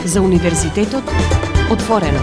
За Универзитетот отворено.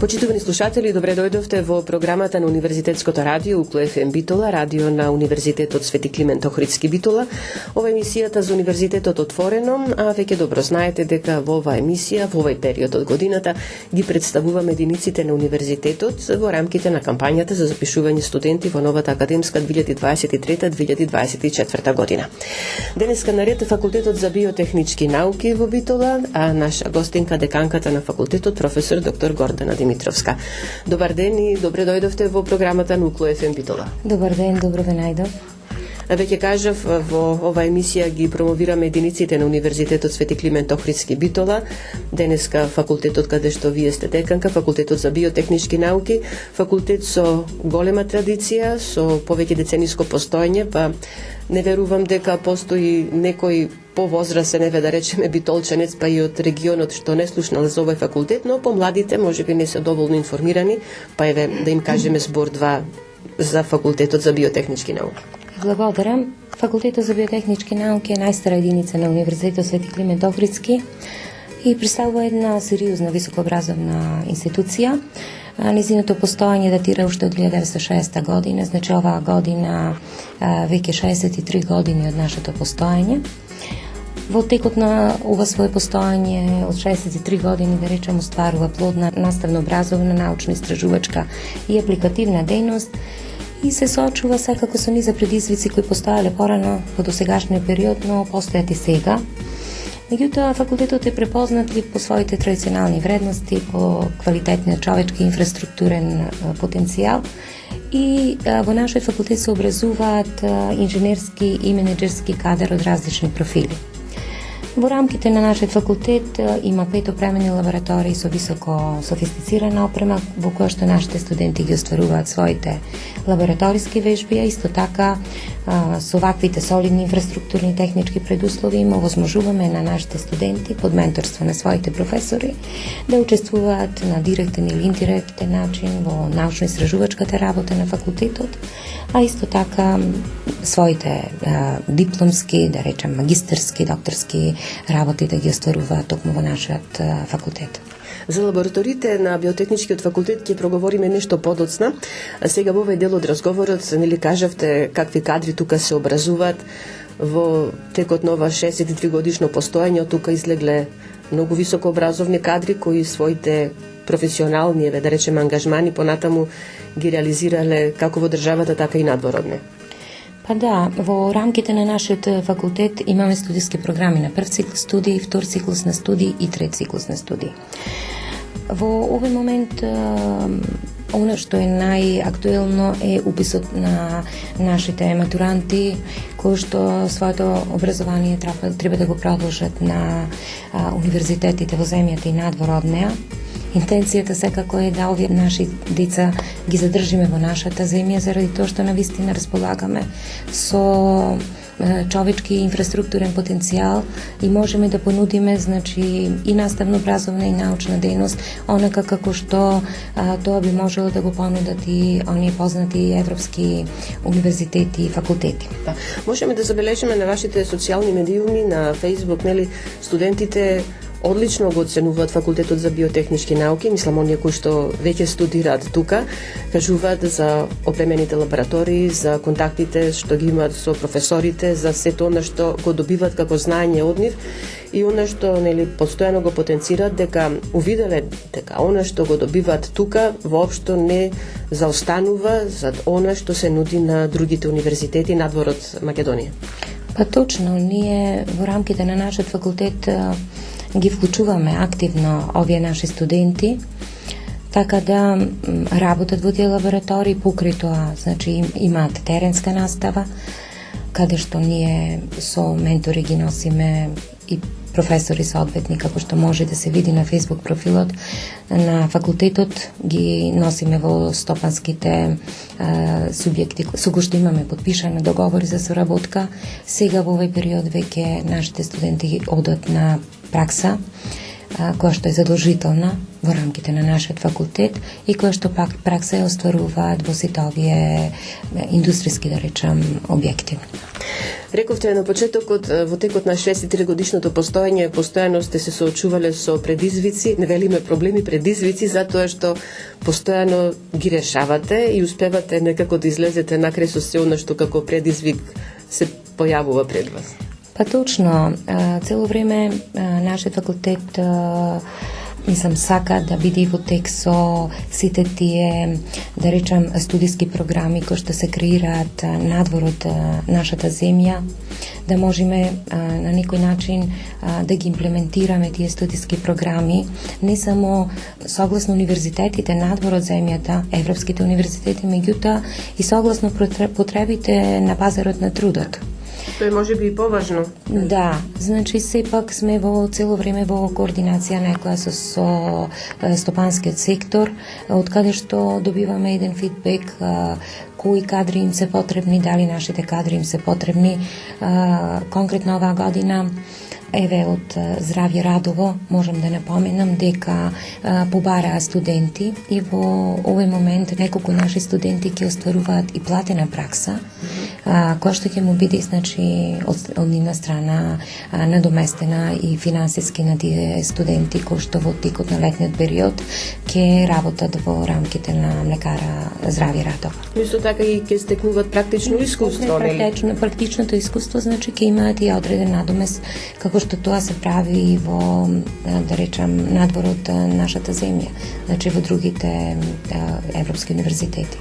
Почитувани слушатели, добре дојдовте во програмата на Универзитетското радио УКЛУ ФМ Битола, радио на Универзитетот Свети Климент Охридски Битола. Ова емисијата за Универзитетот отворено, а веќе добро знаете дека во оваа емисија, во овој период од годината, ги представуваме единиците на Универзитетот во рамките на кампањата за запишување студенти во новата академска 2023-2024 година. Денеска наред Факултетот за биотехнички науки во Битола, а наша гостинка деканката на факултетот професор доктор Гордана Димитровска. Добар ден и добре дојдовте во програмата на УКЛУ ФМ Битола. Добар ден, добро ве најдов. Веќе кажав, во оваа емисија ги промовираме единиците на Универзитетот Свети Климент Охридски Битола. Денеска факултетот каде што вие сте деканка, Факултетот за биотехнички науки, факултет со голема традиција, со повеќе децениско постоење, па не верувам дека постои некој повозрасен, еве да речеме битолчанец, па и од регионот што не слушнал за овој факултет, но помладите можеби не се доволно информирани, па еве да им кажеме збор два за Факултетот за биотехнички науки. Благодарам. Факултетот за биотехнички науки е најстара единица на Универзитетот Свети Климент Охридски и представува една сериозна високообразовна институција. Незиното постоење датира уште од 1906 година, значи оваа година веќе 63 години од нашето постоење. Во текот на ова свое постоење од 63 години, да речем, остварува плодна наставно-образовна, научно-истражувачка и апликативна дејност и се соочува секако со низа предизвици кои постоеле порано во досегашниот период, но постојат и сега. Меѓутоа, факултетот е препознат и по своите традиционални вредности, по квалитетниот човечки инфраструктурен потенцијал и во нашиот факултет се образуваат инженерски и менеджерски кадар од различни профили. Во рамките на нашиот факултет има 5 опремени лаборатории со високо софистицирана опрема во која што нашите студенти ги остваруваат своите лабораториски вежби, а исто така со ваквите солидни инфраструктурни технички предуслови им овозможуваме на нашите студенти под менторство на своите професори да учествуваат на директен или индиректен начин во научно-истражувачката работа на факултетот, а исто така своите дипломски, да речем магистарски, докторски работи да ги остваруваат токму во нашиот факултет. За лабораториите на биотехничкиот факултет ќе проговориме нешто подоцна. Сега во овој дел од разговорот, нели кажавте какви кадри тука се образуваат во текот на ова 63 годишно постоење, од тука излегле многу високообразовни кадри кои своите професионални, да речеме, ангажмани понатаму ги реализирале како во државата, така и надвор од неа. Па да, во рамките на нашиот факултет имаме студиски програми на прв циклус студии, втор циклус на студии и трет циклус на студии. Во овој момент оно што е најактуелно е уписот на нашите матуранти кои што своето образование треба да го продолжат на универзитетите во земјата и надвор од неа. Интенцијата секако е да овие наши деца ги задржиме во нашата земја заради тоа што навистина располагаме со човечки инфраструктурен потенцијал и можеме да понудиме, значи, и наставно-образовна и научна дејност, онака како што тоа би можело да го понудат и оние познати европски универзитети и факултети. Да. Можеме да забележиме на вашите социјални медиуми, на Facebook, нели, студентите одлично го оценуваат Факултетот за биотехнички науки, мислам оние кои што веќе студираат тука, кажуваат за опремените лаборатории, за контактите што ги имаат со професорите, за сето она што го добиваат како знаење од нив и она што, нели, постојано го потенцираат дека увиделе дека она што го добиваат тука воопшто не заостанува за она што се нуди на другите универзитети надвор од Македонија. Па точно, ние во рамките на нашиот факултет ги вклучуваме активно овие наши студенти, така да работат во тие лаборатории, покрај тоа, значи имаат теренска настава, каде што ние со ментори ги носиме и професори соодветни, како што може да се види на Facebook профилот на факултетот, ги носиме во стопанските субјекти со кои што имаме подпишани договори за соработка. Сега во овој период веќе нашите студенти одат на пракса која што е задолжителна во рамките на нашиот факултет и која што пак пракса ја остваруваат во сите овие индустријски, да речам, објекти. Рековте на почетокот, во текот на 63 годишното постоење, постојано сте се соочувале со предизвици, не велиме проблеми, предизвици, затоа што постојано ги решавате и успевате некако да излезете накрај со се она што како предизвик се појавува пред вас. Па точно, цело време нашиот факултет мислам сака да биде во тек со сите тие, да речам, студиски програми кои што се креираат надвор од нашата земја, да можеме на некој начин да ги имплементираме тие студиски програми, не само согласно универзитетите надвор од земјата, европските универзитети, меѓутоа и согласно потребите на пазарот на трудот. Тоа може би и поважно. Да, значи сепак сме во цело време во координација некоја со стопанскиот сектор, од каде што добиваме еден фидбек кои кадри им се потребни, дали нашите кадри им се потребни. Конкретно оваа година еве од Здравје Радово можам да напоменам дека побараа студенти и во овој момент неколку наши студенти ќе остваруваат и платена пракса, која што ќе му биде значи од нивна страна надоместена и финансиски на тие студенти кои што во текот на летниот период ќе работат во рамките на млекара Здравје Радово. Исто така и ќе стекнуваат практично искуство, нели? Практичното искуство значи ќе имаат и одреден надомест како што тоа се прави во, да речам, надвор од нашата земја, значи во другите европски универзитети.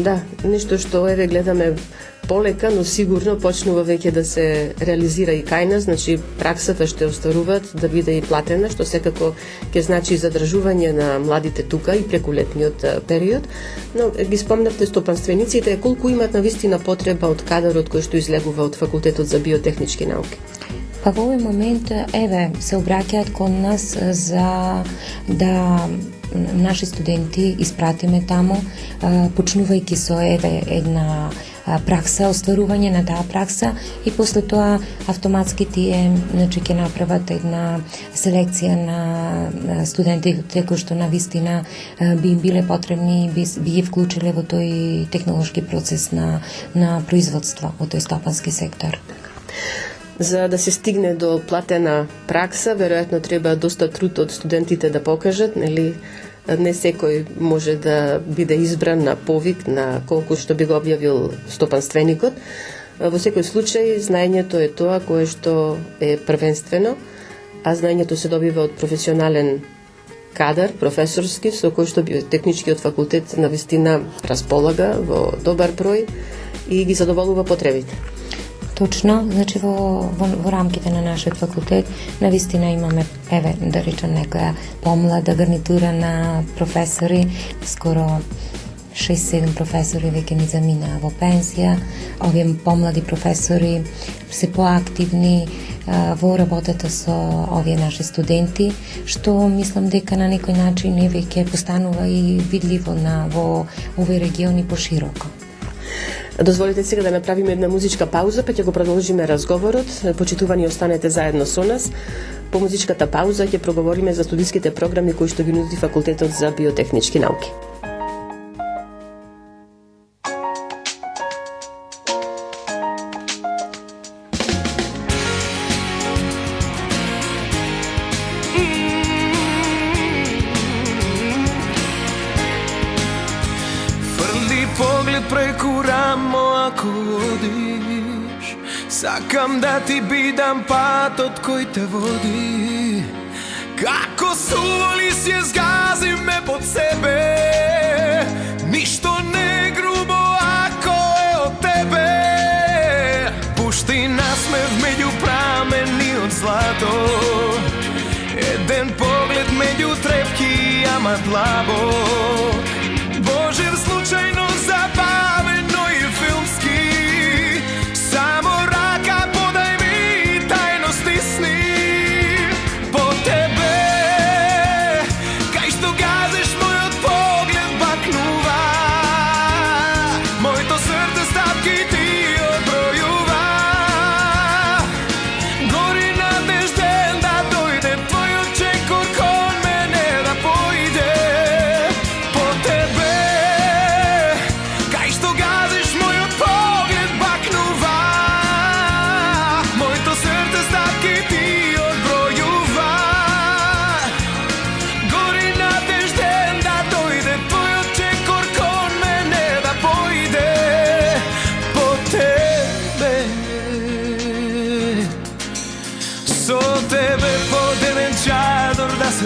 Да, нешто што еве гледаме полека, но сигурно почнува веќе да се реализира и кај нас, значи праксата што остваруваат да биде и платена, што секако ќе значи задржување на младите тука и преку летниот период, но ги спомнавте стопанствениците, колку имаат навистина потреба од кадарот кој што излегува од факултетот за биотехнички науки? Па во овој момент, еве, се обраќаат кон нас за да наши студенти испратиме таму, почнувајќи со еве една пракса, остварување на таа пракса и после тоа автоматски тие значи ќе направат една селекција на студентите кои што навистина би им биле потребни и би ги вклучиле во тој технолошки процес на производство во тој стопански сектор. За да се стигне до платена пракса, веројатно треба доста труд од студентите да покажат, нели? Не секој може да биде избран на повик на колку што би го објавил стопанственикот. Во секој случај, знаењето е тоа кое што е првенствено, а знаењето се добива од професионален кадар, професорски, со кој што биотехничкиот факултет навистина располага во добар број и ги задоволува потребите. Точно, значи во рамките на нашиот факултет навистина имаме, еве, да речам, некоја помлада гарнитура на професори, скоро 6-7 професори веќе ни заминаа во пензија. Овие помлади професори се поактивни во работата со овие наши студенти, што мислам дека на некој начин веќе постанува и видливо во овој регион и пошироко. Дозволите сега да направиме една музичка пауза, па ќе го продолжиме разговорот. Почитувани, останете заедно со нас. По музичката пауза ќе проговориме за студиските програми кои што ги нуди факултетот за биотехнички науки. Преку рамо ако одиш, сакам да ти бидам патот кој те води. Како суво листје згази ме под себе, ништо не грубо ако е од тебе. Пушти насмев меѓу прамени од злато, еден поглед меѓу трепки, ама длабок. Божев случајно забавено и филмски, само рака подај ми, тајно стисни. По тебе, кај што газеш мојот поглед бакнува, моето срце стапки ти одбројува. Гори надежден да дојде твојот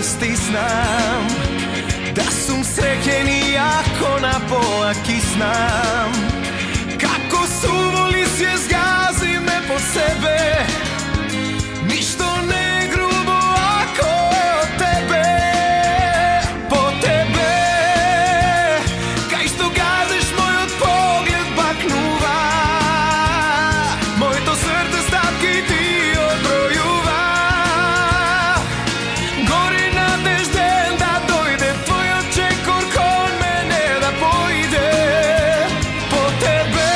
стиснам, да сум среќен и ако на пола киснам. Како суволи се згазиме по себе, ништо не е грубо ако е од тебе. По тебе, кај што газиш мојот поглед бакнува, моето срце стапки ти одбројува. Гори надежден да дојде твојот чекор кон мене да појде. По тебе,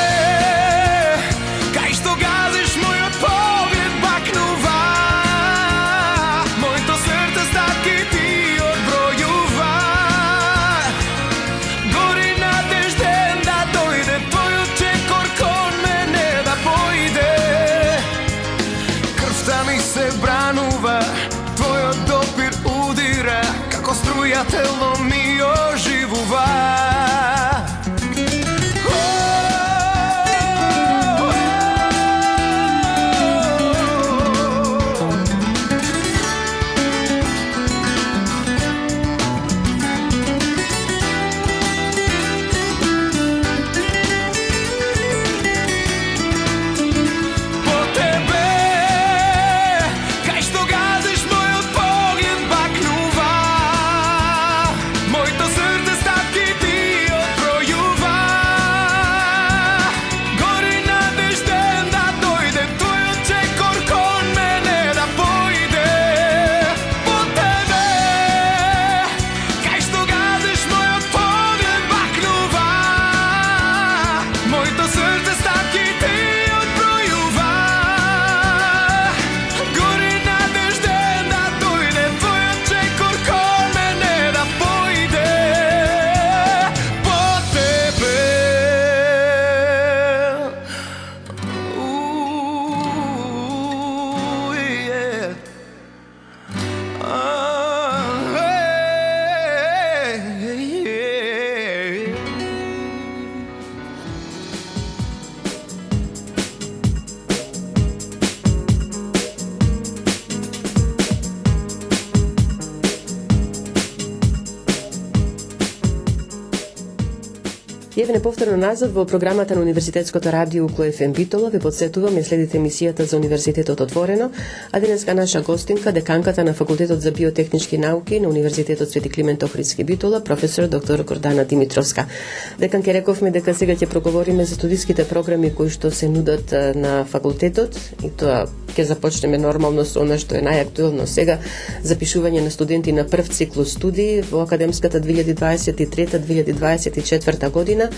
кај што газиш мојот поглед бакнува, моето срце стапки ти одбројува. Гори надежден да дојде твојот чекор кон мене да појде. Крвта ми се бранува, твојот допир удира, како струја тело ми оживува. По тебе, кај што газиш мојот поглед бакнува, моето срце стапки ти одбројува. Гори надежден да дојде твојот чекор кон мене да појде. По тебе, кај што газиш мојот поглед бакнува, моето срце стапки ти одбројува. Гори надежден да дојде твојот чекор кон мене да појде. По тебе. Yeah. Hey. Јавне повторно назад во програмата на Универзитетското радио УКЛ-ФМ Битола. Ве подсетувам, ја следите емисијата за Универзитетот отворено, а денеска наша гостинка, деканката на Факултетот за биотехнички науки на Универзитетот Свети Климент Охридски Битола, професор доктор Гордана Димитровска. Деканке, рековме дека сега ќе проговориме за студиските програми кои што се нудат на факултетот, и тоа ќе започнеме нормално со она што е најактуелно сега, запишување на студенти на прв циклус студии во академската 2023-2024 година.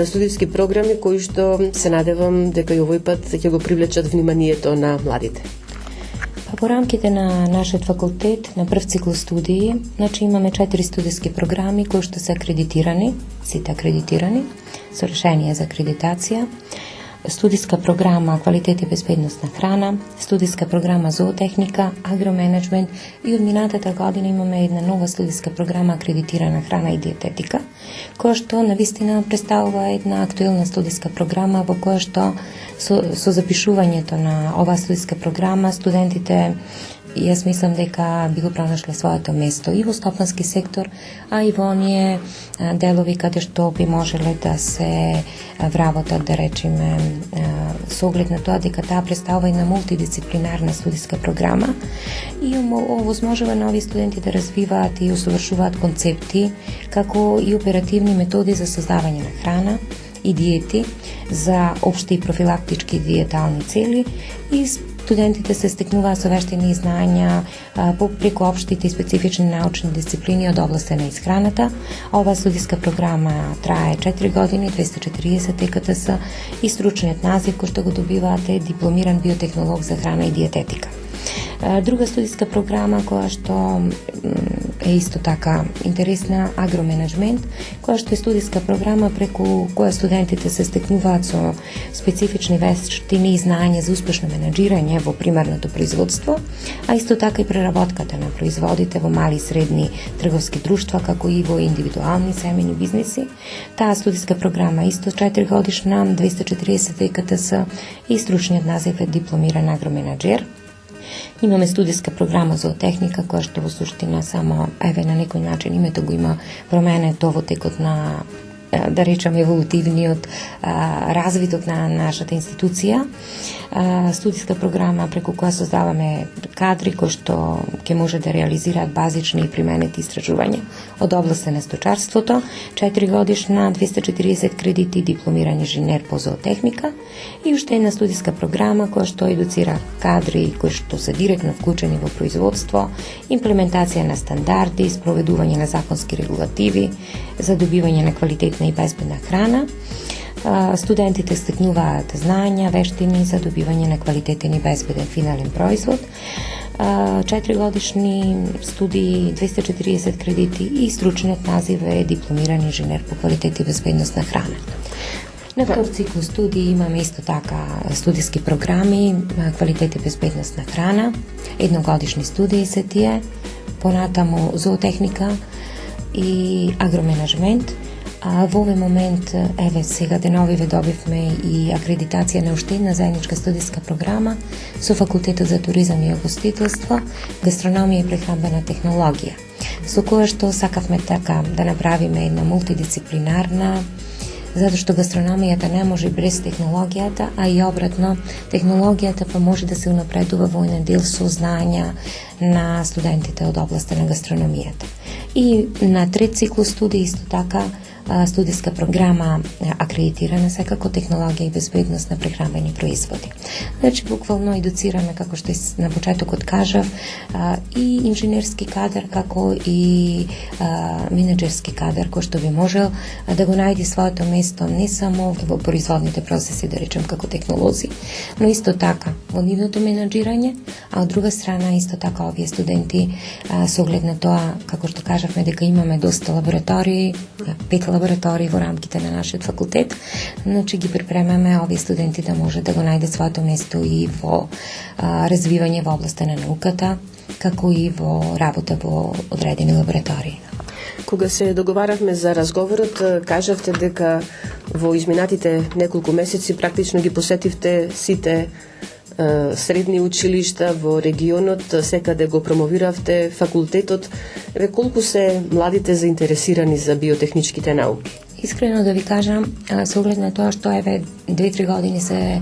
Студиски програми кои што се надевам дека и овој пат ќе го привлечат вниманието на младите. По рамките на нашиот факултет, на прв циклус студии, значи имаме 4 студиски програми кои што се акредитирани, сите акредитирани, со решение за акредитација. Студиска програма Квалитет и безбедност на храна, студиска програма Зоотехника, агроменеджмент и од минатата година имаме една нова студиска програма Акредитирана храна и диететика, која што навистина представува една актуелна студиска програма во која што со запишувањето на оваа студиска програма студентите, јас мислам дека би го пронашле своето место и во стопански сектор, а и во оние делови каде што би можеле да се вработат, да речеме, со оглед на тоа дека таа представува една мултидисциплинарна студиска програма и овозможува на овие студенти да развиваат и усовршуваат концепти, како и оперативни методи за создавање на храна и диети за општи и профилактички диетални цели, и студентите се стекнуваат со вештини и знања преку општите и специфични научни дисциплини од областа на исхраната. Оваа студиска програма трае 4 години, 240 ЕКТС и стручниот назив кој што го добиваате е дипломиран биотехнолог за храна и диететика. Друга студиска програма која што е исто така интересна, агроменеджмент, која што е студиска програма преку која студентите се стекнуваат со специфични вештини и знања за успешно менеджирање во примарното производство, а исто така и преработката на производите во мали и средни трговски друштва, како и во индивидуални семени бизнеси. Таа студиска програма исто 4 годишна, 240 ЕКТС и стручниот назив е дипломиран агроменеджер. Имаме студиска програма зоотехника, која што во суштина само, на некој начин името го има променето во текот на, да речам, еволутивниот развиток на нашата институција. Студиска програма преку која создаваме кадри кои што ќе може да реализираат базични и применети истражувања од областа на сточарството, 4 годишна, 240 кредити, дипломиран инженер по зоотехника и уште една студиска програма која што едуцира кадри кои што се директно вклучени во производство, имплементација на стандарди, спроведување на законски регулативи за добивање на квалитетна и безбедна храна. Студентите стекнуваат знања, вештини за добивање на квалитетен и безбеден финален производ. 4 годишни студии, 240 кредити и стручниот назив е дипломиран инженер по квалитет и безбедност на храна. На втор цикл студии имаме исто така студиски програми, квалитет и безбедност на храна, едногодишни студии се тие, понатаму зоотехника и агроменеджмент. Во овој момент, сега деновиве добивме и акредитација на уште една заедничка студиска програма со Факултетот за туризам и угостителство, гастрономија и прехранбена технологија, со која што сакавме така да направиме една мултидисциплинарна, затоа што гастрономијата не може без технологијата, а и обратно, технологијата па може да се унапредува во еден дел со знања на студентите од областа на гастрономијата. И на трет цикл студии исто така студиска програма акредитирана секако технологија и безбедност на прехранбени производи. Значи, буквално едуцираме, како што на почетокот кажав, и инженерски кадар, како и менеджерски кадар, кој што би можел да го најде своето место не само во производните процеси, да речем, како технолози, но исто така во нивното менеджирање, а од друга страна исто така овие студенти со оглед на тоа, како што кажавме, дека имаме доста лаборатории, 5 лаборатории во рамките на нашиот факултет, значи ги припремаме овие студенти да може да го најдат своето место и во развивање во областа на науката, како и во работа во одредени лаборатории. Кога се договаравме за разговорот, кажавте дека во изминатите неколку месеци практично ги посетивте сите средни училишта во регионот, секаде го промовиравте факултетот. Колку се младите заинтересирани за биотехничките науки? Искрено да ви кажам, со оглед на тоа што 2-3 години се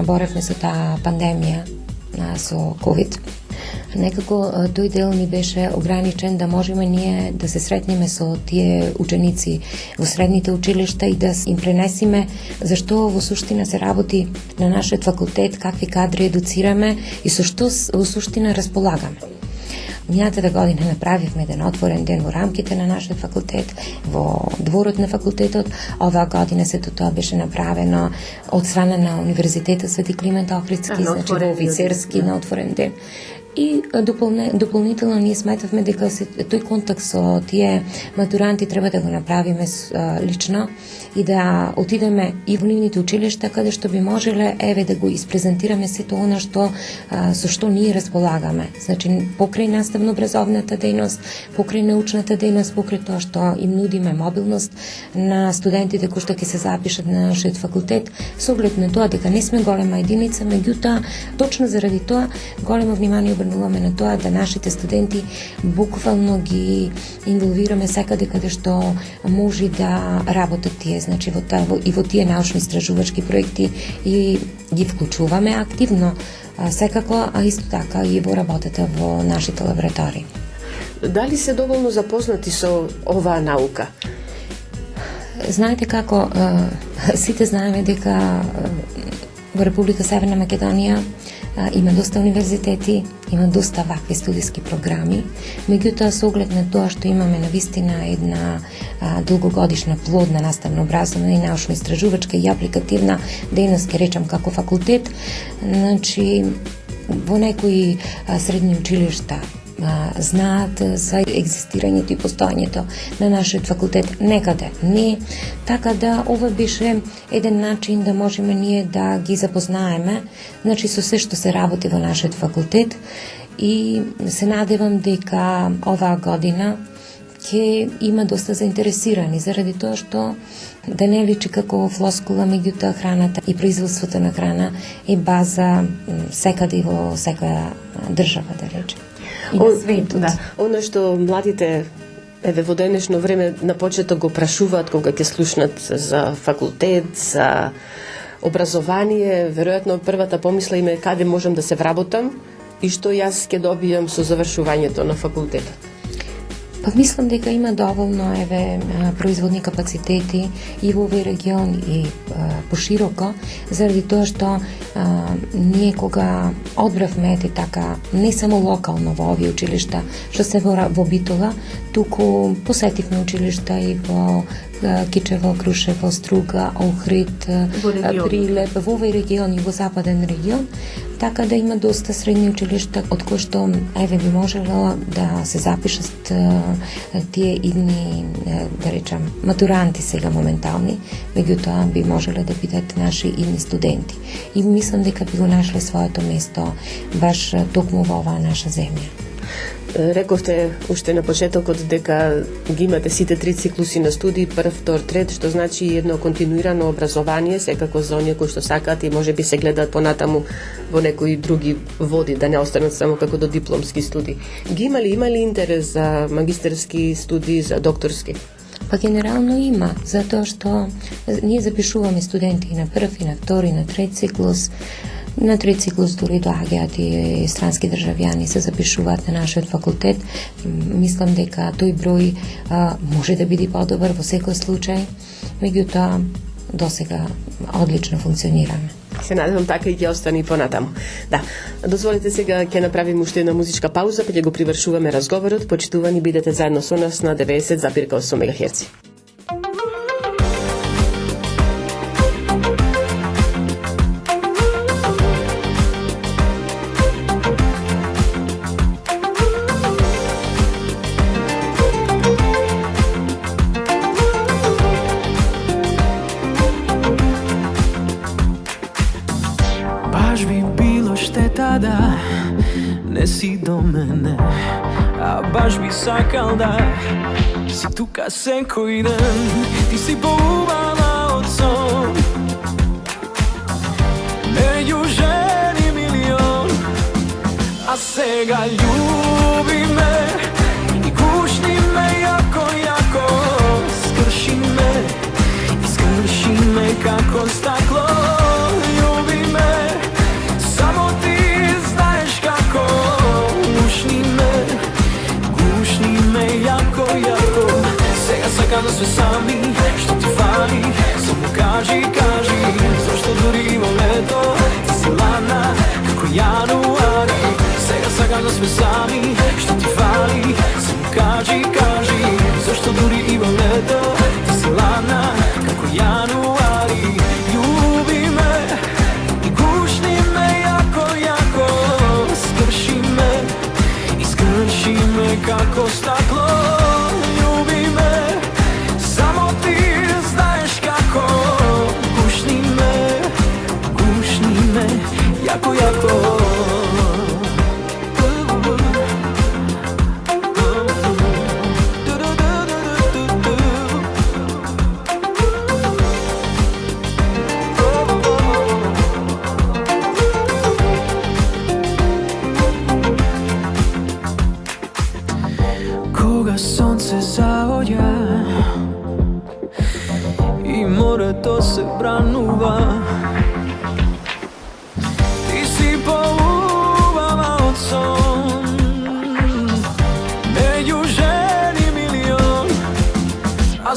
боревме со таа пандемија, со COVID, некако тој дел ни беше ограничен да можеме ние да се сретнеме со тие ученици во средните училишта и да им пренесиме зашто во суштина се работи на нашиот факултет, какви кадри едуцираме и со што во суштина располагаме. Минатата година направивме еден отворен ден во рамките на нашиот факултет, во дворот на факултетот. Оваа година сето тоа беше направено од страна на Универзитетот Свети Климент Охридски, значи во офицерски на отворен ден. И дополнително ние сметавме дека тој контакт со тие матуранти треба да го направиме лично и да отидеме и во нивните училишта каде што би можеле да го испрезентираме сето она што со што ние располагаме. Значи покрај наставно-образовната дејност, покрај научната дејност, покрај тоа што им нудиме мобилност на студентите кои што ќе се запишат на нашиот факултет, со оглед на тоа дека не сме голема единица, меѓутоа точно заради тоа големо внимание обрнуваме на тоа да нашите студенти буквално ги инволвираме секаде каде што може да работат тие, значи во тие научно-истражувачки проекти и ги вклучуваме активно секако, а исто така и во работата во нашите лаборатории. Дали се доволно запознати со оваа наука? Знаете како, сите знаеме дека во Република Северна Македонија има доста универзитети, има доста вакви студиски програми, меѓутоа со оглед на тоа што имаме навистина една долгогодишна плодна наставно-образовна и научно-истражувачка и апликативна дејност, ке речам како факултет, значи во некои средни училишта знаат за екзистирањето и постојањето на нашиот факултет, некаде не, така да ова беше еден начин да можеме ние да ги запознаеме, значи со се што се работи во нашиот факултет, и се надевам дека оваа година ќе има доста заинтересирани, заради тоа што да не личи како флоскула, меѓутоа храната и производството на храна е база секаде во секоја држава, да речем. И на светот. Да. Оно што младите во денешно време на почеток го прашуваат кога ќе слушнат за факултет, за образование, веројатно првата помисла им е каде можам да се вработам и што јас ќе добијам со завршувањето на факултетот. Па мислам дека има доволно производни капацитети и во овој регион и пошироко, заради тоа што ние кога одбравме така не само локално во овие училишта што се во Битола, туку посетивме училишта и во Кичево, Крушево, Струга, Охрид, Прилеп, во овој регион и во западен регион, така да има доста средни училишта од кои што би можело да се запишат тие идни, да речам, матуранти сега моментални, меѓутоа би можеле да бидат наши идни студенти. И мислам дека би го нашле своето место баш токму во оваа наша земја. Рековте уште на почетокот дека ги имате сите 3 циклуси на студии, прв, втор, трет, што значи едно континуирано образование, секако за оние кои што сакаат и можеби се гледаат понатаму во некои други води, да не останат само како до дипломски студии. Ги имали интерес за магистерски студии, за докторски? Па генерално има, затоа што ние запишуваме студенти и на прв, и на втори, и на трет циклус. На трет циклус дури доаѓаат и странски државјани се запишуваат на нашиот факултет. Мислам дека тој број може да биде подобар во секој случај, меѓутоа досега одлично функционираме. Се надевам така и ќе остане и понатаму. Да, дозволите сега ќе направиме уште една музичка пауза, па ќе го привршуваме разговорот. Почитувани, бидете заедно со нас на 90,8 МГц. Да не си до мене, а баш би сакал да си тука секој ден. Ти си поубава од сон меѓу жени милион, а сега љуби ме и гушни ме јако, јако. Скрши ме како стакло. Сакам да сме сами, што ти фали, само кажи, зашто дури во лето ти си ладна како јануари. Сега сакам да сме сами, што ти фали, само кажи, зашто дури во лето ти си ладна како јануари. Љуби ме и гушни ме јако, јако. Скрши ме како стакло. Јако, јако. Кога сонце заоѓа и морето се бранува,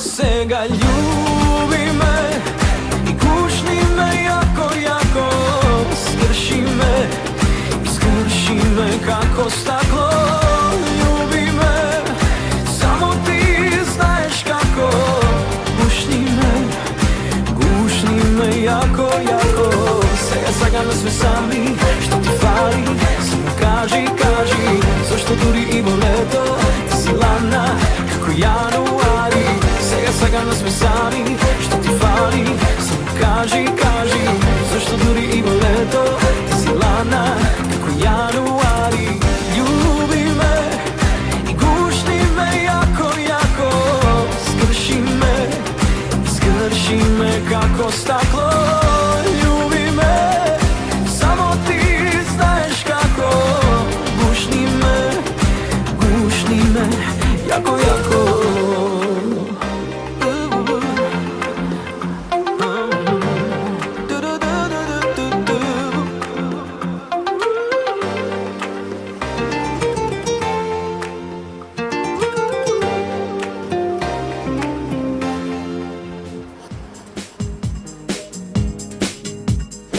сега љуби ме и гушни ме јако, јако. Скрши ме како стакло. Љуби ме, само ти знаеш како. Гушни ме јако, јако. Сега сакам да сме сами, што ти фали, само кажи, зашто дури и во лето ти си ладна како јануари. Сега сакам да сме сами, што ти фали, само кажи, зашто дури и во лето ти си ладна како јануари. Љуби ме и гушни ме јако, јако. staklo. Ljubi me, samo ti znaš kako. Gušni me, jako, jako.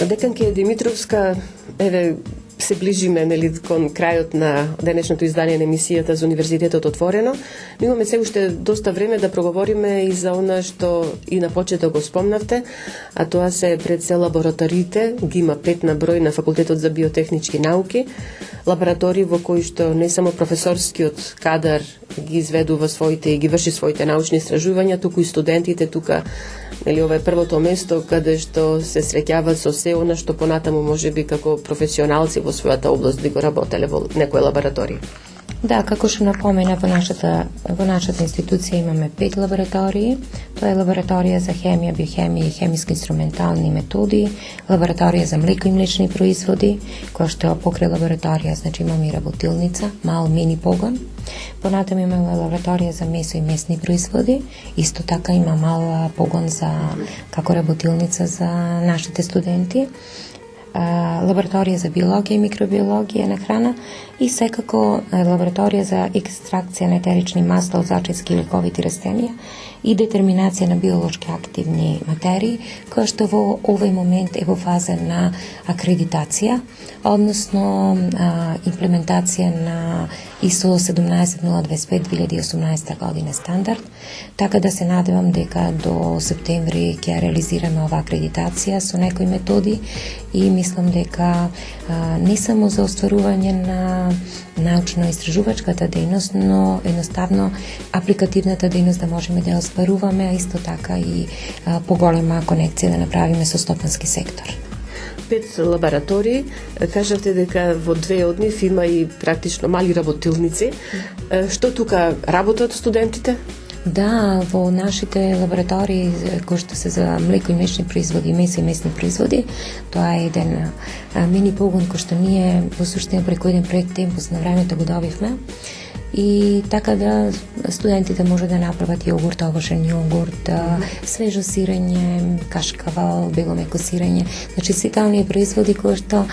Деканке Димитровска, еве, се ближиме кон крајот на денешното издание на емисијата за Универзитетот отворено. Но имаме се уште доста време да проговориме и за она што и на почеток го спомнавте, а тоа се пред се лабораториите, ги има 5 на број на Факултетот за биотехнички науки, лаборатории во кои што не само професорскиот кадар ги изведува своите и ги врши своите научни истражувања, туку и студентите тука. Ова е првото место каде што се среќаваат со се она што понатаму можеби како професионалци во својата област би го работеле во некоја лабораторија. Да, како што напомена, во нашата институција имаме 5 лаборатории. Тоа е лабораторија за хемија, биохемија и хемиско-инструментални методи, лабораторија за млеко и млечни производи, која што покрај лабораторија, значи имаме и работилница, мал мини погон. Понатаму имаме лабораторија за месо и месни производи, исто така има мал погон за како работилница за нашите студенти. Лабораторија за биологија и микробиологија на храна и секако лабораторија за екстракција на етерични масла од зачински и лековити растенија и детерминација на биолошки активни материи, која што во овој момент е во фаза на акредитација, односно имплементација на ISO 17025-2018 година стандард, така да се надевам дека до септември ќе реализираме ова акредитација со некои методи и мислам дека не само за остварување на научно-истражувачката дејност, но едноставно апликативната дејност да можеме да ја остваруваме, а исто така и поголема конекција да направиме со стопански сектор. 5 лаборатории, кажавте дека во 2 од нив има и практично мали работилници. Што тука работат студентите? Да, во нашите лаборатории кои што се за млеко и млечни производи, месо и месни производи, тоа е еден мини погон кој што ние во суштина преку еден проект Темпус на времето го добивме. И така да студентите може да направат јогурт, овошен јогурт, свежо сирење, кашкавал, бегомеко сирење. Значи сите оние производи кои што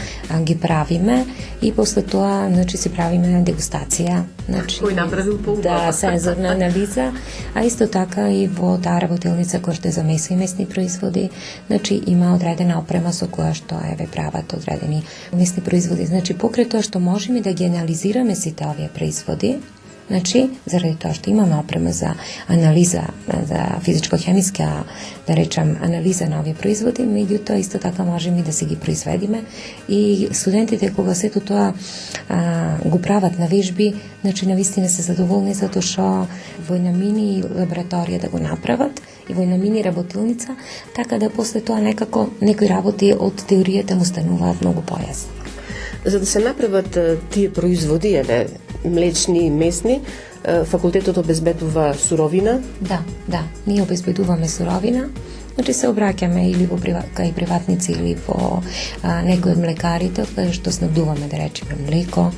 ги правиме и после тоа значи си правиме дегустација. Значи Кој направил поубаво? Да, сензорна анализа, а исто така и во таа работилница која што е за месо и месни производи, значи има одредена опрема со која што прават одредени месни производи. Значи покрај тоа што можеме да ги анализираме сите овие производи, значи, заради тоа што имаме опрема за анализа, за физичко-хемиска, да речам, анализа на овие производи, меѓутоа исто така можеме да си ги произведиме и студентите кога сето тоа го прават на вежби, значи навистина се задоволни затоа што во една мини лабораторија да го направат и во една мини работилница, така да после тоа некако некои работи од теоријата му стануваат многу појасни. За да се направат тие производи, млечни и месни, факултетот обезбедува суровина? Да, ние обезбедуваме суровина, значи се обраќаме или кај приватници или во некои од млекарите, каде што снабдуваме, да речеме, млеко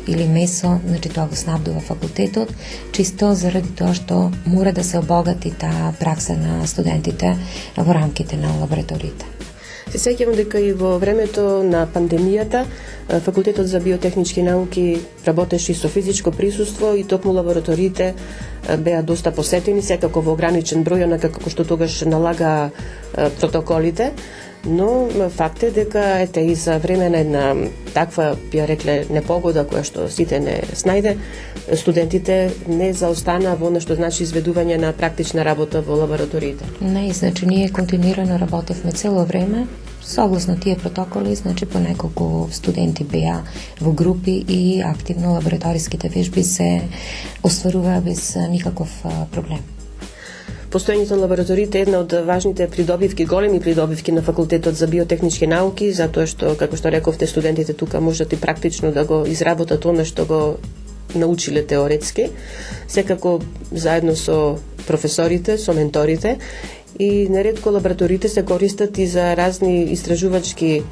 или месо, значи тоа го снабдува факултетот, чисто заради тоа што мора да се обогати таа пракса на студентите во рамките на лабораториите. Се сеќавам дека и во времето на пандемијата Факултетот за биотехнички науки работеше со физичко присуство и токму лабораториите беа доста посетени, секако во ограничен број, онака како што тогаш налага протоколите, но факт е дека и за време на една таква, ја рекле, непогода која што сите не снајде, студентите не заостана во она што значи изведување на практична работа во лабораториите. Не, значи ние континуирано работевме цело време, согласно тие протоколи, значи по неколку студенти беа во групи и активно лабораториските вежби се остваруваа без никаков проблем. Постоењето на лабораториите е една од важните придобивки, големи придобивки на Факултетот за биотехнички науки, затоа што, како што рековте, студентите тука можат и практично да го изработат она што го научиле теоретски, секако заедно со професорите, со менторите и неретко лабораториите се користат и за разни истражувачки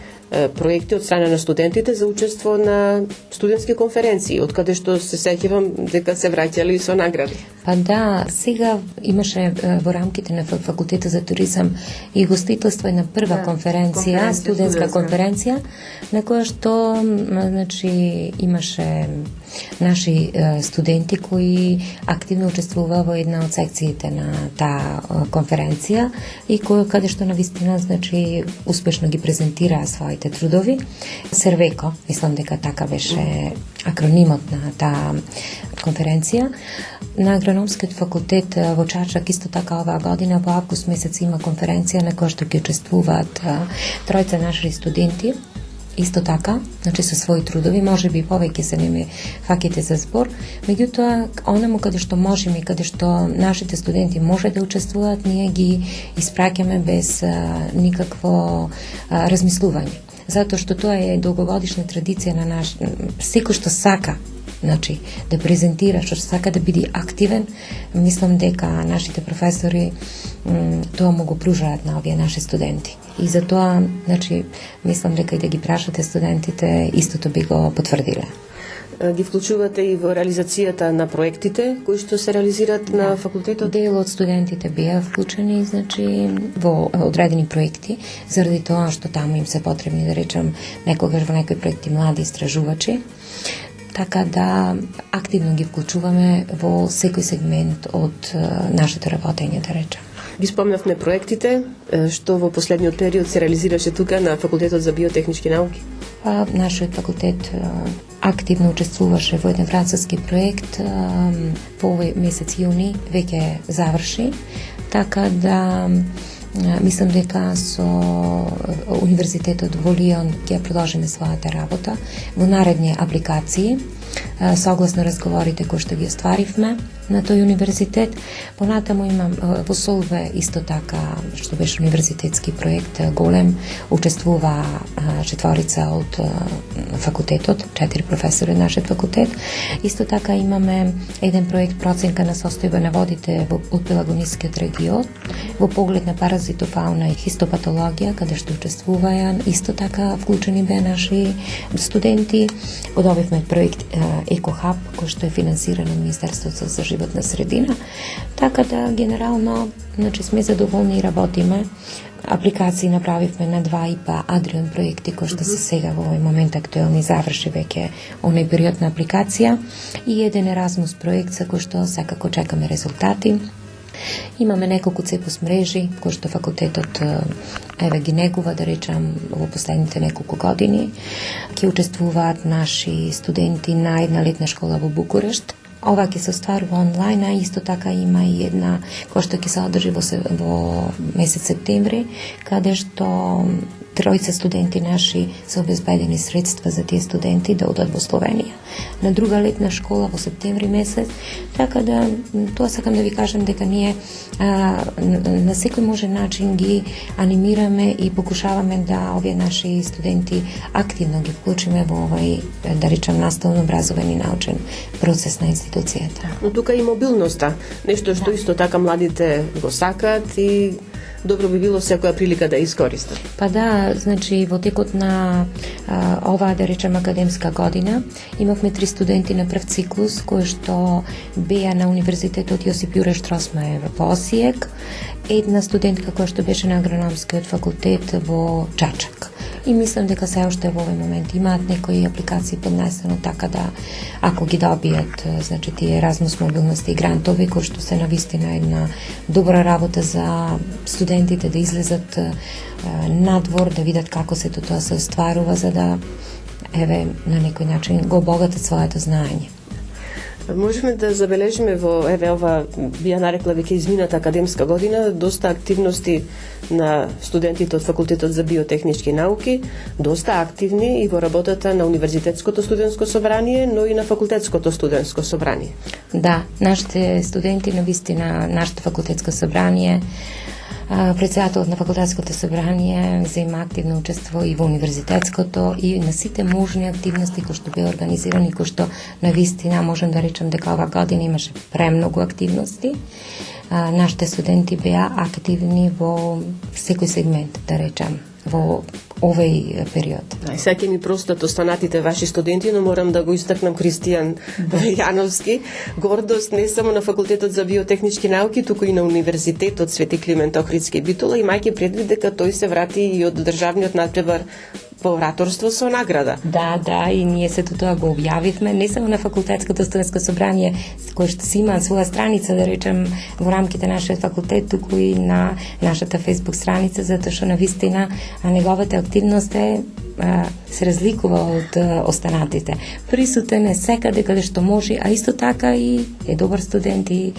проекти од страна на студентите за учество на студентски конференции, од каде што се сеќавам дека се враќали со награди. Па да, сега имаше во рамките на факултета за туризам и гостителство една прва конференција, студентска конференција, на која што значи имаше наши студенти кои активно учествуваа во една од секциите на таа конференција и каде што навистина значи успешно ги презентираа своите трудови. Сервеко, мислам дека така беше акронимот на таа конференција. На Агрономскиот факултет во Чачак исто така оваа година во август месец има конференција на која што ќе учествуваат тројца наши студенти. Исто така, значи со своји трудови, може би повеќе се неме факите за збор, меѓутоа онаму каде што можеме и каде што нашите студенти може да учествуваат, ние ги испраќаме без никакво размислување. Затоа што тоа е долгогодишна традиција на наш, секој што сака значи да презентира, што сака да биде активен, мислам дека нашите професори тоа му го пружаат на овие наши студенти. И затоа, значи, мислам дека и да ги прашате студентите, истото би го потврдиле. Ги вклучувате и во реализацијата на проектите кои што се реализираат на факултетот? Дел од студентите беа вклучени, значи, во одредени проекти, заради тоа што таму им се потребни, да речем, некогаш во некои проекти млади истражувачи. Така да активно ги вклучуваме во секој сегмент од нашето работење, да речем. Ги спомнавме проектите, што во последниот период се реализираше тука на Факултетот за биотехнички науки. Нашиот факултет активно учествуваше во еден француски проект, по овој месец јуни веќе заврши, така да мислам дека со Универзитетот во Лион ќе продолжиме својата работа во наредни апликации, согласно разговорите кои што ги остваривме на тој универзитет. Понатаму имам во Солве исто така, што беше универзитетски проект голем, учествува четворица од факултетот, 4 професори нашиот факултет. Исто така имаме еден проект проценка на состојба на водите од Пелагонискиот регион во поглед на паразитофауна и хистопатологија, каде што учествуваја исто така вклучени беа наши студенти. Одобивме проект Екохаб, кој што е финансиран од Министерството за животна средина, така да генерално значи сме задоволни и работиме. Апликации направивме на 2 ИПА Адриан проекти кои што се сега во овој момент актуелни, заврши веќе оној период на апликација и еден Еразмус проект за кој што секако чекаме резултати. Имаме неколку ЦЕПУС мрежи кои што факултетот еве ги негува, да речам, во последните неколку години. Ќе учествуваат наши студенти на една летна школа во Букурешт. Ова ќе се остварува онлайн, а исто така има и една која што ќе се одржи во месец септември, каде што тројца студенти наши се обезбедени средства за тие студенти да одат во Словенија на друга летна школа во септември месец. Така да тоа сакам да ви кажам дека ние на секој можен начин ги анимираме и покушаваме да овие наши студенти активно ги вклучиме во овој, да речем, наставно образовен и научен процес на институцијата. Но тука и мобилноста, нешто што исто така младите го сакаат и добро би било секоја прилика да искористат. Па да, значи во текот на оваа, да речем, академска година имавме 3 студенти на прв циклус кои што беа на Универзитетот Јосип Јуре Штросмајер во Осијек, една студентка која што беше на Агрономскиот факултет во Чачак. И мислам дека се уште во овој момент имаат некои апликации поднесено, така да ако ги добијат, значи тие Еразмус мобилности и грантови кои што се навистина една добра работа за студентите да излезат надвор, да видат како се тоа се остварува, за да еве на некој начин го обогатат своето знаење. Можеме да забележиме во ова би ја нарекла веќе измината академска година доста активности на студентите од Факултетот за биотехнички науки, доста активни и во работата на Универзитетското студентско собрание, но и на Факултетското студентско собрание. Да, нашите студенти навистина, нашето факултетско собрание, председателот на факултетското собрание зема активно учество и во универзитетското и на сите можни активности кои што беа организирани, кои што навистина можам да речам дека ова година имаше премногу активности. нашите студенти беа активни во секој сегмент, да речам, во овој период. И сега ќе ми простат останатите ваши студенти, но морам да го истакнам Кристијан Јановски. Гордост не само на Факултетот за биотехнички науки, туку и на Универзитетот Свети Климент Охридски Битола, имајќи предвид дека тој се врати и од државниот надпревар по ораторство со награда. Да, и ние сето тоа го објавивме, не само на Факултетското студентско собрание, кој што си има своја страница, да речем, во рамките на нашиот факултет, туку и на нашата Facebook страница, затоа што навистина неговата активност се разликува од останатите. Присутен е секаде каде што може, а исто така и е добар студент и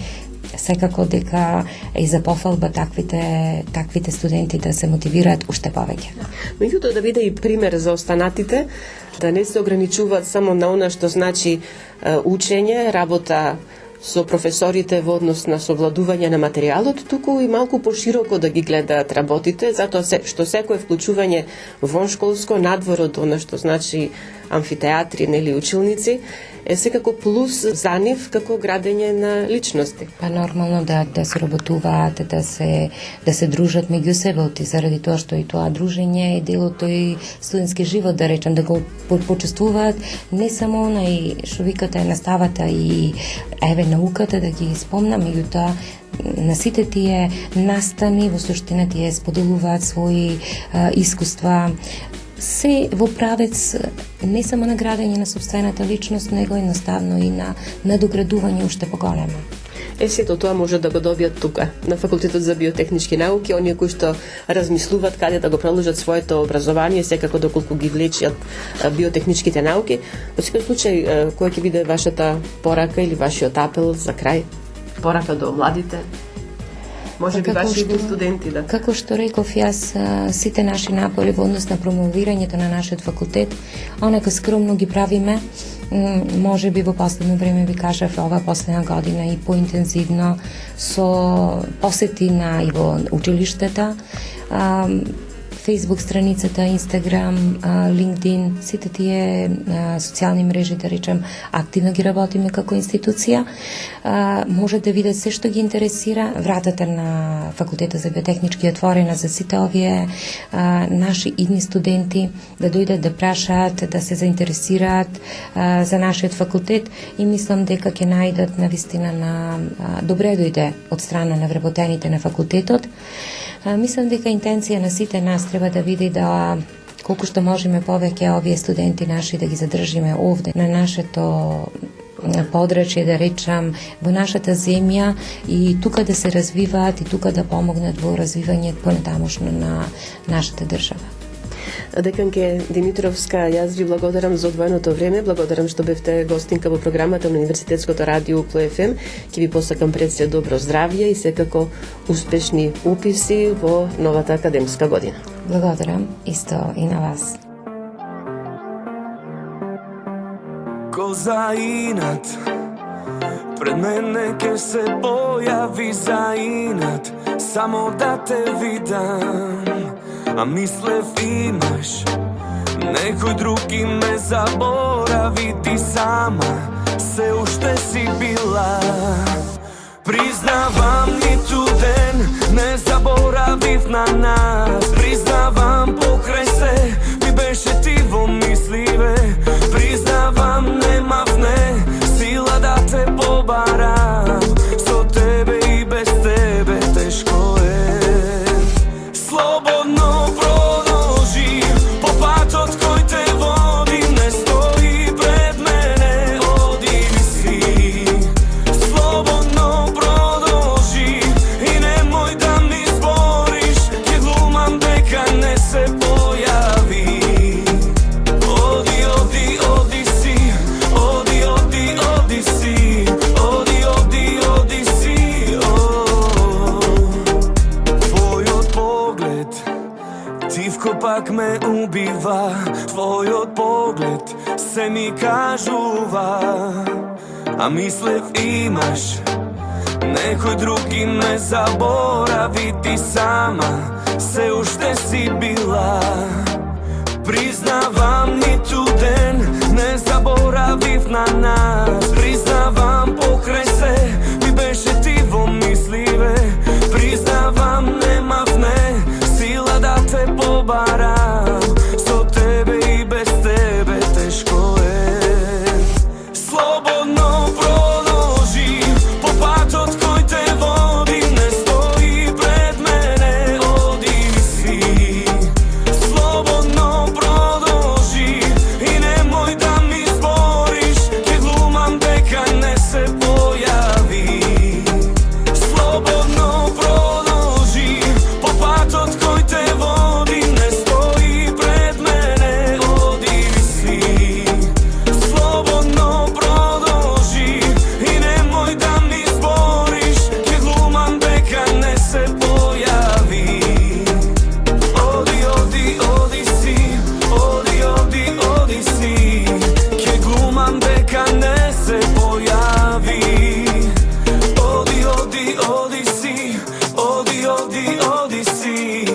секако дека е за пофалба таквите студенти да се мотивираат уште повеќе. Меѓутоа да биде и пример за останатите, да не се ограничуваат само на она што значи учење, работа со професорите во однос на совладување на материјалот, туку и малку пошироко да ги гледаат работите, затоа што секое вклучување воншколско, надвор од она што значи амфитеатри, нели училници, е секако плюс за нив како градење на личности. Па нормално да се работуваат, да се дружат меѓу себе, заради тоа што и тоа дружење е дел од тој студентски живот, да речем, да го почувствуваат не само онај што викате наставата и науката, да ги спомнам, меѓутоа на сите тие настани во суштина тие споделуваат своји искуства, се во правец не само на градење на собствената личност, него едноставно и на надоградување уште поголемо. Сето тоа може да го добијат тука, на Факултетот за биотехнички науки, оние кои што размислуваат каде да го продолжат своето образование, секако доколку ги влечат биотехничките науки. Во секој случај, која ќе биде вашата порака или вашиот апел за крај? Порака до младите? Може би ваши студенти, да. Како што реков јас, сите наши напори во однос на промовирањето на нашиот факултет, онака скромно ги правиме, може би во последно време ви кажав, ова последна година и поинтензивно со посети на и во училиштата, Facebook страницата, Instagram, LinkedIn, сите тие социјални мрежи, да речем, активно ги работиме како институција. Може да видат се што ги интересира. Вратата на Факултетот за биотехнички е отворена за сите овие наши идни студенти да дојдат да прашаат, да се заинтересираат за нашиот факултет и мислам дека ќе најдат навистина на добре дојде од страна на вработените на факултетот. Мислам дека интенција на сите нас треба да биде да колку што можеме повеќе овие студенти наши да ги задржиме овде на нашето подрачје, да речам, во нашата земја и тука да се развиваат и тука да помогнат во развивањето понатамошно на нашата држава. Деканке Димитровска, јас ви благодарам за одвоеното време, благодарам што бевте гостинка во програмата на Универзитетското радио Укло ФМ. Ќе ви посакам пред се добро здравје и секако успешни уписи во новата академска година. Благодарам исто и на вас. Ко за инат пред мене ке се појави за инат, само да те видам. А мислев имаш некој други, ме заборави, ти сама се уште си била. Признавам, ниту ден не заборавив на нас. Признавам, покрај се ми беше ти во мисливе. Признавам, немав не сила да те побарам. Со тебе и без тебе тешко е. Слободно продолжи по патот кој те води, не стои пред мене, одиви си. Слободно продолжи и немој да ми збориш, ќе глумам дека не се појави. Оди, оди, оди си, оди, оди, оди си, оди, оди, оди си. Твојот поглед тивко пак ме убива, твојот поглед се ми кажува. А мислев имаш некој други, ме заборави, ти сама се уште си била. Признавам, ниту ден не заборавив на нас. Признавам, покрај се ми беше ти во мисливе. odi si,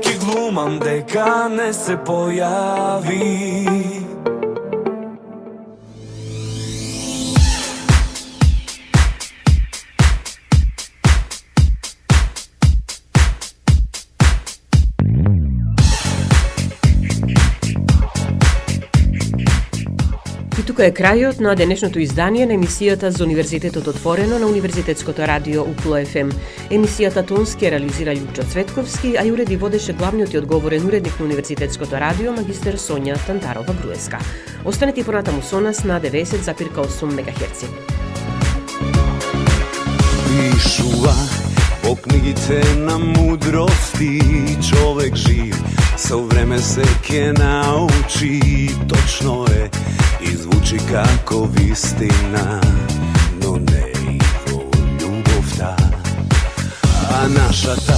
ki glumam дека не се појави. Тука е крајот на денешното издание на емисијата за Универзитетот отворено на Универзитетското радио УКЛО ФМ. Емисијата тонски реализира Јупчо Цветковски, а ја уреди водеше главниот и одговорен уредник на Универзитетското радио магистер Сонја Тантарова-Груеска. Останете и понатаму со нас на 90,8 МГц. Пишува по книгите на мудрости, човек жив со време се ке научи, точно е и звучи како вистина, но не и во љубовта. А нашата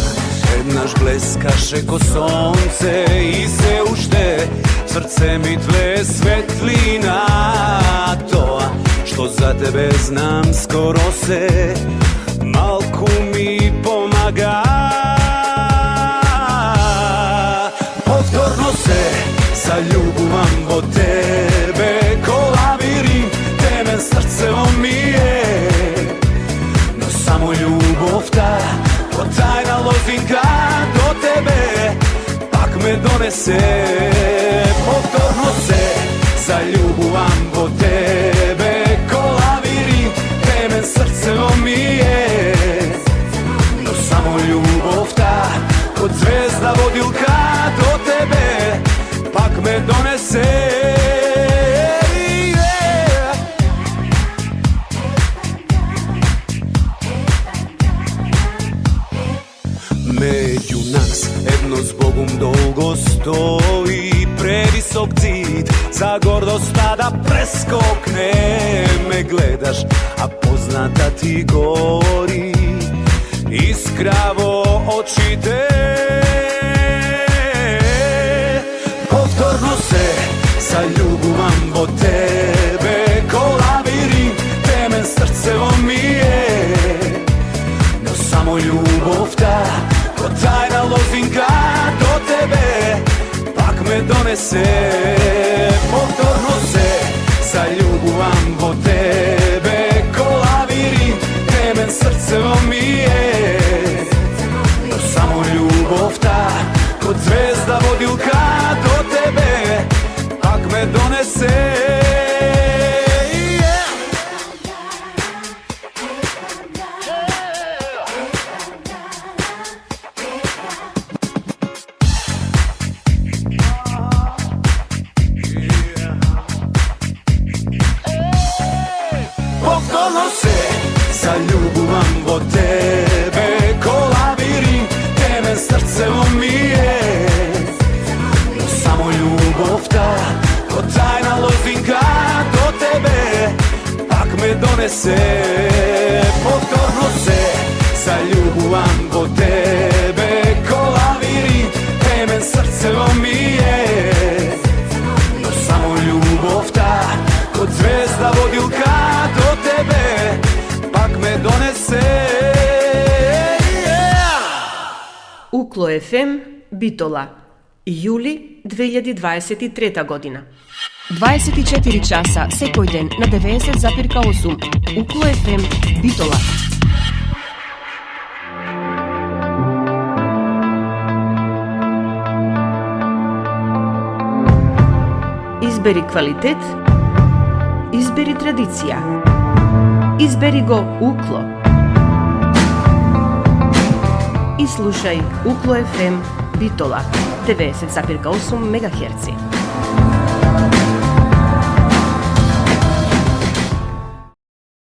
еднаш блескаше ко сонце и се уште срце ми тле светлина. Тоа што за тебе знам скоро се малку ми помага. Повторно се заљубувам во тебе, ко лавиринт, темен срцево ми е. Но само љубовта, ко тајна лозинка до тебе, пак ме донесе. Повторно се заљубувам во тебе, ко лавиринт, темен срцево ми е. Но само љубовта, ко звезда водилка до тебе, пак ме донесе. Меѓу нас едно с Богом долго стои, превисок зид за гордоста да прескокне. Ме гледаш, а позната ти гори искра во очите. Повторно се заљубувам во тебе, ко лавиринт, темен срцево ми е. Но само љубовта, ко тајна лозинка до тебе, пак ме донесе. Повторно се заљубувам во тебе, ко лавиринт, темен срцево ми е. Но само љубовта, ко звезда водилка до тебе, пак ме донесе. Повторно се заљубувам во тебе, ко лавиринт, темен срцево ми е. Но само љубовта, ко тајна лозинка до тебе, пак ме донесе. Повторно се заљубувам во тебе, ко лавиринт, темен срцево ми е. Но само љубовта, ко звезда водилка до тебе, пак ме донесе. УКЛО ФМ, Битола, јули 2023 година. 24 часа секој ден на 90,8 УКЛО ФМ, Битола. Избери квалитет, избери традиција. Избери го УКЛО. И слушај УКЛО ФМ Битола 90,8 МГц.